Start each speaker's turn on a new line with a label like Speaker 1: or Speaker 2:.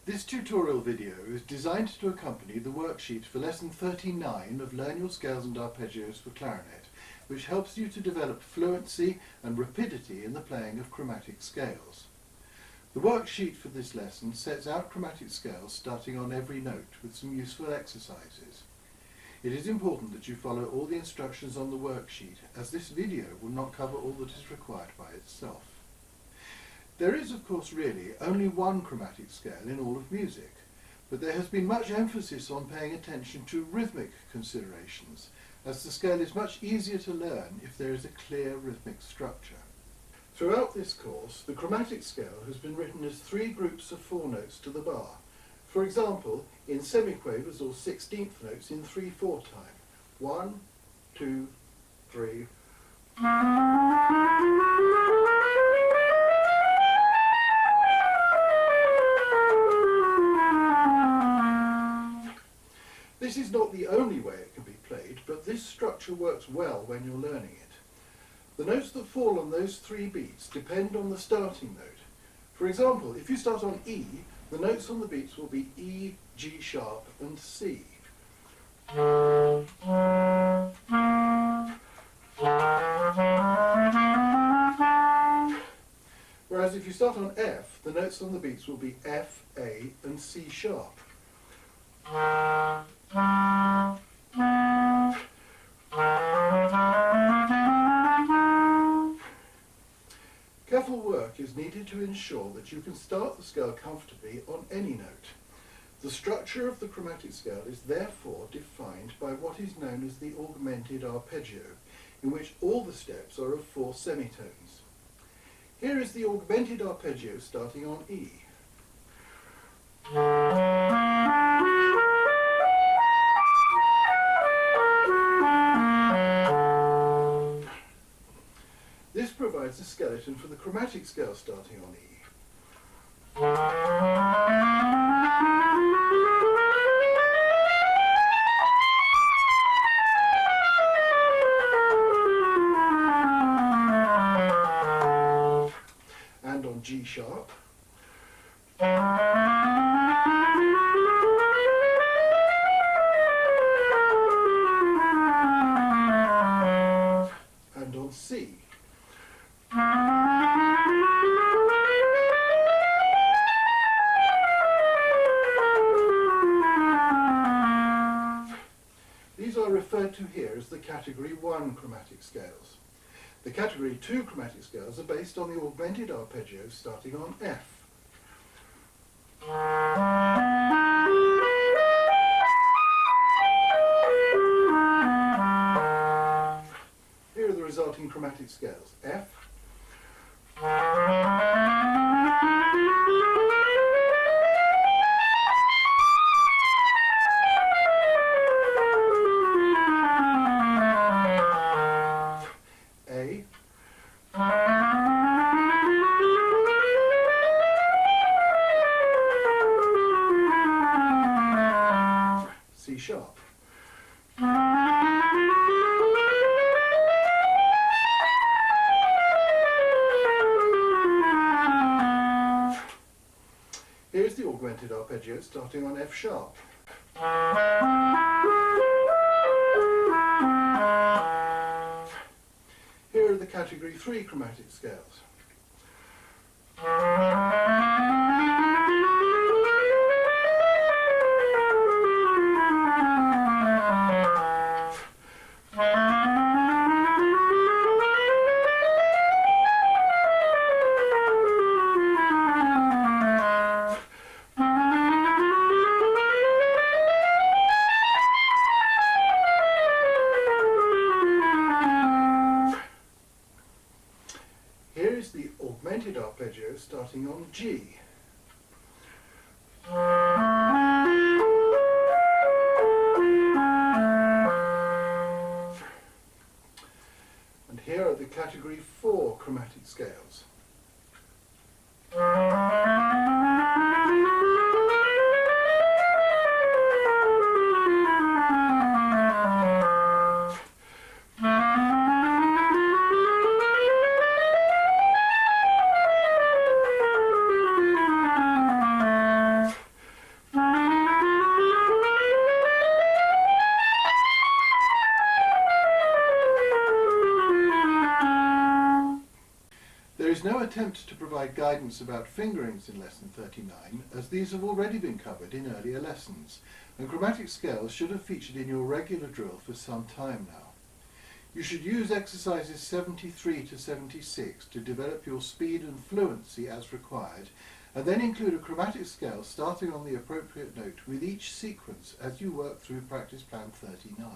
Speaker 1: This tutorial video is designed to accompany the worksheet for lesson 39 of Learn Your Scales and Arpeggios for Clarinet, which helps you to develop fluency and rapidity in the playing of chromatic scales. The worksheet for this lesson sets out chromatic scales starting on every note with some useful exercises. It is important that you follow all the instructions on the worksheet, as this video will not cover all that is required by itself. There is, of course, really only one chromatic scale in all of music, but there has been much emphasis on paying attention to rhythmic considerations, as the scale is much easier to learn if there is a clear rhythmic structure. Throughout this course, the chromatic scale has been written as 3 groups of 4 notes to the bar. For example, in semiquavers or 16th notes in 3/4 time. 1, 2, 3. This is not the only way it can be played, but this structure works well when you're learning it. The notes that fall on those 3 beats depend on the starting note. For example, if you start on E, the notes on the beats will be E, G sharp and C. Whereas if you start on F, the notes on the beats will be F, A and C sharp. Careful work is needed to ensure that you can start the scale comfortably on any note. The structure of the chromatic scale is therefore defined by what is known as the augmented arpeggio, in which all the steps are of 4 semitones. Here is the augmented arpeggio starting on E. This provides a skeleton for the chromatic scale starting on E. And on G sharp. And on C. These are referred to here as the Category 1 chromatic scales. The Category 2 chromatic scales are based on the augmented arpeggios starting on F. Here are the resulting chromatic scales. F, A, C sharp. Here's the augmented arpeggio starting on F sharp. Here are the Category 3 chromatic scales. Here is the augmented arpeggio starting on G. And here are the Category 4 chromatic scales. There is no attempt to provide guidance about fingerings in lesson 39, as these have already been covered in earlier lessons, and chromatic scales should have featured in your regular drill for some time now. You should use exercises 73 to 76 to develop your speed and fluency as required, and then include a chromatic scale starting on the appropriate note with each sequence as you work through practice plan 39.